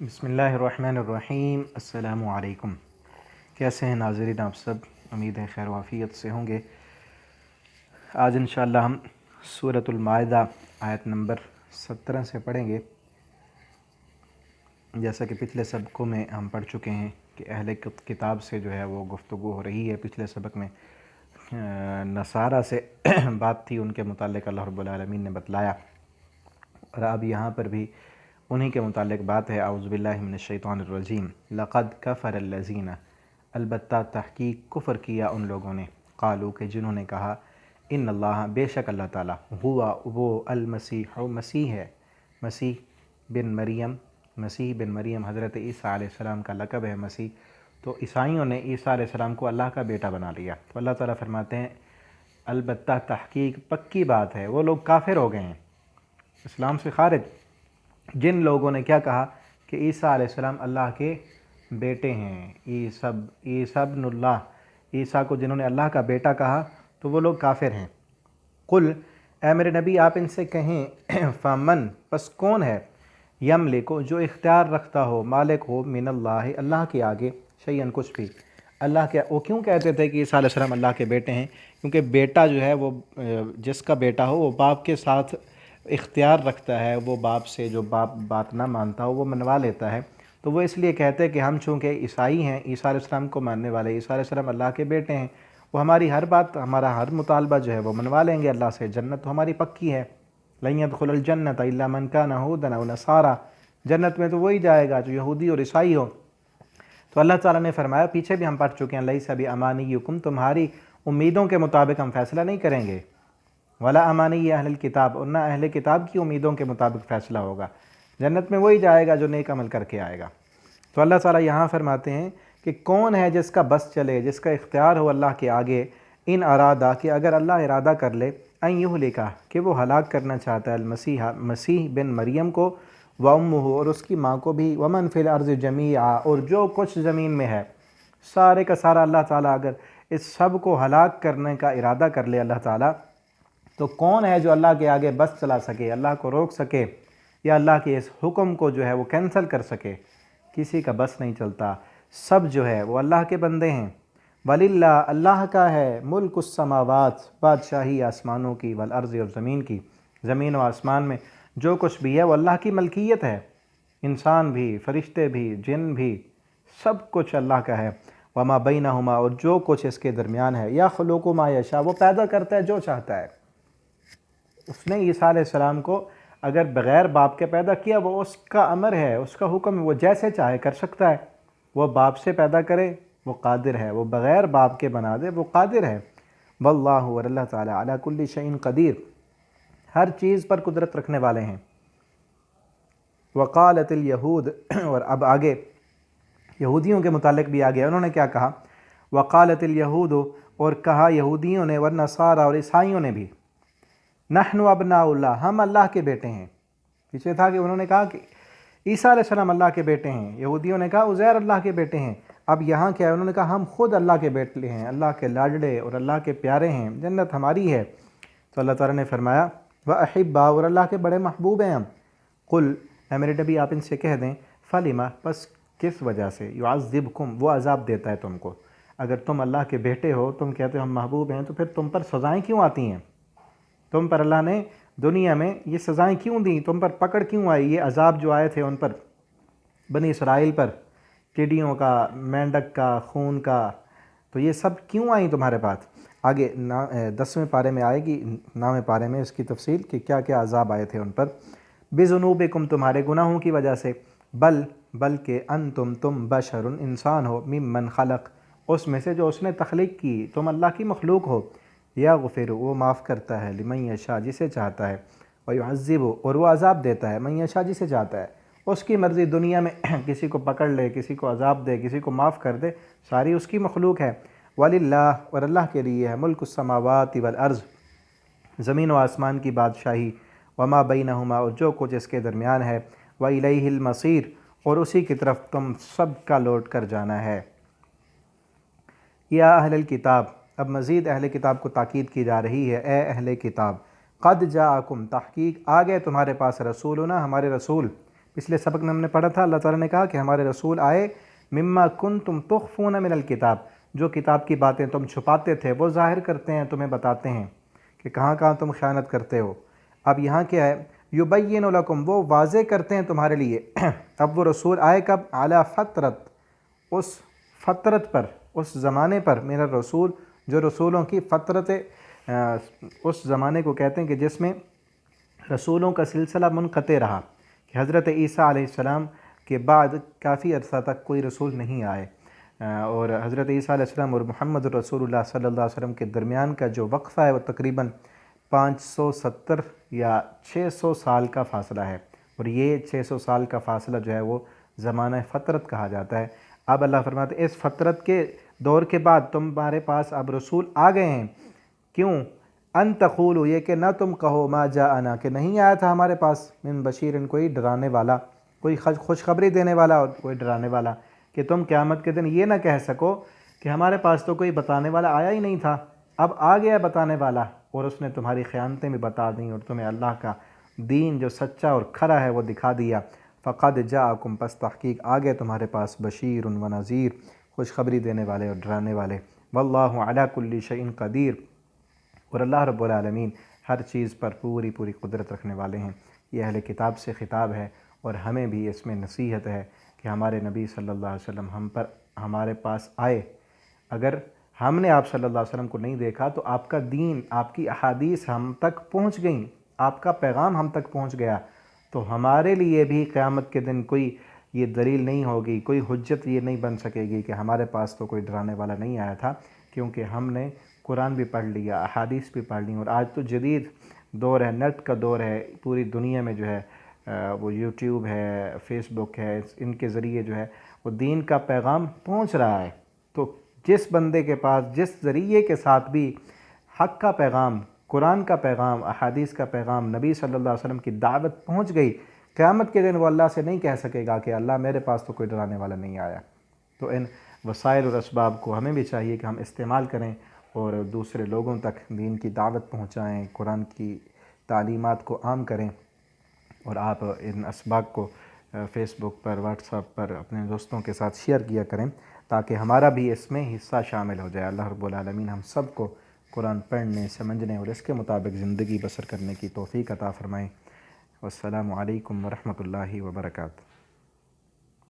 بسم اللہ الرحمن الرحیم۔ السلام علیکم۔ کیسے ہیں ناظرین آپ سب؟ امید ہے خیر و عافیت سے ہوں گے۔ آج انشاءاللہ ہم سورۃ المائدہ آیت نمبر 17 سے پڑھیں گے۔ جیسا کہ پچھلے سبقوں میں ہم پڑھ چکے ہیں کہ اہل کتاب سے جو ہے وہ گفتگو ہو رہی ہے۔ پچھلے سبق میں نصارہ سے بات تھی، ان کے متعلق اللہ رب العالمین نے بتلایا، اور اب یہاں پر بھی انہی کے متعلق بات ہے۔ اعوذ باللہ من الشیطان الرجیم۔ لقد کفر الذین، البتہ تحقیق کفر کیا ان لوگوں نے، قالوا کہ جنہوں نے کہا، ان اللہ بے شک اللہ تعالیٰ، ہوا وہ المسیح مسیح ہے، مسیح بن مریم حضرت عیسیٰ علیہ السلام کا لقب ہے مسیح۔ تو عیسائیوں نے عیسیٰ علیہ السلام کو اللہ کا بیٹا بنا لیا۔ تو اللہ تعالیٰ فرماتے ہیں البتہ تحقیق پکی بات ہے، وہ لوگ کافر ہو گئے ہیں، اسلام سے خارج۔ جن لوگوں نے کیا کہا کہ عیسیٰ علیہ السلام اللہ کے بیٹے ہیں، عیسیٰ ابن اللہ، عیسیٰ کو جنہوں نے اللہ کا بیٹا کہا تو وہ لوگ کافر ہیں۔ قل، اے میرے نبی آپ ان سے کہیں، فمن، پس کون ہے، یملک، جو اختیار رکھتا ہو، مالک ہو، من اللہ، اللہ کے آگے، شیئن کچھ بھی۔ اللہ کے، وہ کیوں کہتے تھے کہ عیسیٰ علیہ السلام اللہ کے بیٹے ہیں؟ کیونکہ بیٹا جو ہے وہ جس کا بیٹا ہو وہ باپ کے ساتھ اختیار رکھتا ہے، وہ باپ سے جو باپ بات نہ مانتا ہو وہ منوا لیتا ہے۔ تو وہ اس لیے کہتے ہیں کہ ہم چونکہ عیسائی ہیں، عیسیٰ علیہ السلام کو ماننے والے، عیسیٰ علیہ السلام اللہ کے بیٹے ہیں، وہ ہماری ہر بات، ہمارا ہر مطالبہ جو ہے وہ منوا لیں گے اللہ سے، جنت تو ہماری پکی ہے۔ لن يدخل الجنت الا من كان هودا او نصارى، جنت میں تو وہی جائے گا جو یہودی اور عیسائی ہو۔ تو اللہ تعالیٰ نے فرمایا، پیچھے بھی ہم پڑھ چکے ہیں، لیس بامانیکم، تمہاری امیدوں کے مطابق ہم فیصلہ نہیں کریں گے، ولا امانی اہل الکتاب، اور نہ اہل کتاب کی امیدوں کے مطابق فیصلہ ہوگا، جنت میں وہی جائے گا جو نیک عمل کر کے آئے گا۔ تو اللہ تعالیٰ یہاں فرماتے ہیں کہ کون ہے جس کا بس چلے، جس کا اختیار ہو اللہ کے آگے، ان ارادہ، کہ اگر اللہ ارادہ کر لے، ان یہلکا، کہ وہ ہلاک کرنا چاہتا ہے، المسیح، مسیح بن مریم کو، و امہ، اور اس کی ماں کو بھی، ومن فی الارض جمیعا، اور جو کچھ زمین میں ہے سارے کا سارا، اللہ تعالیٰ اگر اس سب کو ہلاک کرنے کا ارادہ کر لے اللہ تعالیٰ، تو کون ہے جو اللہ کے آگے بس چلا سکے، اللہ کو روک سکے، یا اللہ کے اس حکم کو جو ہے وہ کینسل کر سکے؟ کسی کا بس نہیں چلتا، سب جو ہے وہ اللہ کے بندے ہیں۔ وَلِلَّهِ، اللہ کا ہے، ملک السماوات، بادشاہی آسمانوں کی، والارض، اور زمین کی، زمین و آسمان میں جو کچھ بھی ہے وہ اللہ کی ملکیت ہے، انسان بھی، فرشتے بھی، جن بھی، سب کچھ اللہ کا ہے۔ وما بینہما، اور جو کچھ اس کے درمیان ہے، یخلق ما یشاء، وہ پیدا کرتا ہے جو چاہتا ہے۔ اس نے عیسیٰ علیہ السلام کو اگر بغیر باپ کے پیدا کیا، وہ اس کا امر ہے، اس کا حکم ہے، وہ جیسے چاہے کر سکتا ہے۔ وہ باپ سے پیدا کرے وہ قادر ہے، وہ بغیر باپ کے بنا دے وہ قادر ہے۔ واللہ، اور اللہ تعالیٰ، علی کل شیء قدیر، ہر چیز پر قدرت رکھنے والے ہیں۔ وقالت الیہود، اور اب آگے یہودیوں کے متعلق بھی آگے انہوں نے کیا کہا، وقالت الیہود، اور کہا یہودیوں نے، والنصارى، اور عیسائیوں نے بھی، نحن ابناء اللہ، ہم اللہ کے بیٹے ہیں۔ پیچھے تھا کہ انہوں نے کہا کہ عیسیٰ علیہ السلام اللہ کے بیٹے ہیں، یہودیوں نے کہا عزیر اللہ کے بیٹے ہیں۔ اب یہاں کیا ہے، انہوں نے کہا ہم خود اللہ کے بیٹے ہیں، اللہ کے لاڈلے اور اللہ کے پیارے ہیں، جنت ہماری ہے۔ تو اللہ تعالیٰ نے فرمایا، وَأَحِبَّا، اور اللہ کے بڑے محبوب ہیں ہم۔ قل، اے میرے نبی آپ ان سے کہہ دیں، فَلِمَ، پس کس وجہ سے، يُعَذِّبْكُمْ، وہ عذاب دیتا ہے تم کو۔ اگر تم اللہ کے بیٹے ہو، تم کہتے ہو ہم محبوب ہیں، تو پھر تم پر سزائیں کیوں آتی ہیں؟ تم پر اللہ نے دنیا میں یہ سزائیں کیوں دیں؟ تم پر پکڑ کیوں آئی؟ یہ عذاب جو آئے تھے ان پر، بنی اسرائیل پر، ٹڈیوں کا، مینڈک کا، خون کا، تو یہ سب کیوں آئیں تمہارے پاس؟ آگے 10ویں پارے میں آئے گی، 9ویں پارے میں اس کی تفصیل کہ کیا کیا عذاب آئے تھے ان پر۔ بذنوبکم، تمہارے گناہوں کی وجہ سے، بلکہ انتم، تم، بشر، انسان ہو، ممن خلق، اس میں سے جو اس نے تخلیق کی، تم اللہ کی مخلوق ہو، یغفر، وہ معاف کرتا ہے، لمن یشاء، جسے چاہتا ہے، ویعذب، اور وہ عذاب دیتا ہے، من یشاء، جسے چاہتا ہے۔ اس کی مرضی، دنیا میں کسی کو پکڑ لے، کسی کو عذاب دے، کسی کو معاف کر دے، ساری اس کی مخلوق ہے۔ وَلِلَّهِ، اور اللہ کے لیے ہے، ملک السماوات والارض، زمین و آسمان کی بادشاہی، وما بینہما، اور جو کچھ اس کے درمیان ہے، وَإِلَيْهِ الْمَصِيرُ، اور اسی کی طرف تم سب کا لوٹ کر جانا ہے۔ یا اہل الکتاب، اب مزید اہل کتاب کو تاکید کی جا رہی ہے، اے اہل کتاب، قد جاءکم، تحقیق آ گئے تمہارے پاس، رسولنا، ہمارے رسول۔ پچھلے سبق میں ہم نے پڑھا تھا اللہ تعالیٰ نے کہا کہ ہمارے رسول آئے مما کنتم تخفون من الکتاب، جو کتاب کی باتیں تم چھپاتے تھے وہ ظاہر کرتے ہیں، تمہیں بتاتے ہیں کہ کہاں کہاں تم خیانت کرتے ہو۔ اب یہاں کیا ہے، یبین لکم، وہ واضح کرتے ہیں تمہارے لیے۔ اب وہ رسول آئے کب؟ علی فترت، اس فترت پر، اس زمانے پر، میرا رسول جو رسولوں کی فترت، اس زمانے کو کہتے ہیں کہ جس میں رسولوں کا سلسلہ منقطع رہا، کہ حضرت عیسیٰ علیہ السلام کے بعد کافی عرصہ تک کوئی رسول نہیں آئے، اور حضرت عیسیٰ علیہ السلام اور محمد رسول اللہ صلی اللہ علیہ وسلم کے درمیان کا جو وقفہ ہے وہ تقریباً 570 یا 600 سال کا فاصلہ ہے، اور یہ 600 سال کا فاصلہ جو ہے وہ زمانہ فترت کہا جاتا ہے۔ اب اللہ فرماتے ہیں اس فترت کے دور کے بعد تمہارے پاس اب رسول آ گئے ہیں، کیوں؟ ان تقولوا، یہ کہ نہ تم کہو، ما جاءنا، کہ نہیں آیا تھا ہمارے پاس، من بشیر، کوئی ڈرانے والا، کوئی خوشخبری دینے والا اور کوئی ڈرانے والا، کہ تم قیامت کے دن یہ نہ کہہ سکو کہ ہمارے پاس تو کوئی بتانے والا آیا ہی نہیں تھا، اب آ گیا بتانے والا، اور اس نے تمہاری خیانتیں بھی بتا دیں اور تمہیں اللہ کا دین جو سچا اور کھرا ہے وہ دکھا دیا۔ فقد جاءکم، پس تحقیق آ گئے تمہارے پاس، بشیر و نذیر، خوشخبری دینے والے اور ڈرانے والے۔ واللہ علی کل شیء قدیر، اور اللہ رب العالمین ہر چیز پر پوری پوری قدرت رکھنے والے ہیں۔ یہ اہل کتاب سے خطاب ہے، اور ہمیں بھی اس میں نصیحت ہے کہ ہمارے نبی صلی اللہ علیہ وسلم ہمارے پاس آئے، اگر ہم نے آپ صلی اللہ علیہ وسلم کو نہیں دیکھا تو آپ کا دین، آپ کی احادیث ہم تک پہنچ گئیں، آپ کا پیغام ہم تک پہنچ گیا، تو ہمارے لیے بھی قیامت کے دن کوئی یہ دلیل نہیں ہوگی، کوئی حجت یہ نہیں بن سکے گی کہ ہمارے پاس تو کوئی ڈرانے والا نہیں آیا تھا، کیونکہ ہم نے قرآن بھی پڑھ لیا، احادیث بھی پڑھ لی، اور آج تو جدید دور ہے، نیٹ کا دور ہے، پوری دنیا میں جو ہے وہ یوٹیوب ہے، فیس بک ہے، ان کے ذریعے جو ہے وہ دین کا پیغام پہنچ رہا ہے۔ تو جس بندے کے پاس جس ذریعے کے ساتھ بھی حق کا پیغام، قرآن کا پیغام، احادیث کا پیغام، نبی صلی اللہ علیہ وسلم کی دعوت پہنچ گئی، قیامت کے دن وہ اللہ سے نہیں کہہ سکے گا کہ اللہ میرے پاس تو کوئی ڈرانے والا نہیں آیا۔ تو ان وسائل اور اسباب کو ہمیں بھی چاہیے کہ ہم استعمال کریں اور دوسرے لوگوں تک دین کی دعوت پہنچائیں، قرآن کی تعلیمات کو عام کریں، اور آپ ان اسباب کو فیس بک پر، واٹس ایپ پر اپنے دوستوں کے ساتھ شیئر کیا کریں، تاکہ ہمارا بھی اس میں حصہ شامل ہو جائے۔ اللہ رب العالمین ہم سب کو قرآن پڑھنے، سمجھنے اور اس کے مطابق زندگی بسر کرنے کی توفیق عطا فرمائیں۔ والسلام علیکم ورحمۃ اللہ وبرکاتہ۔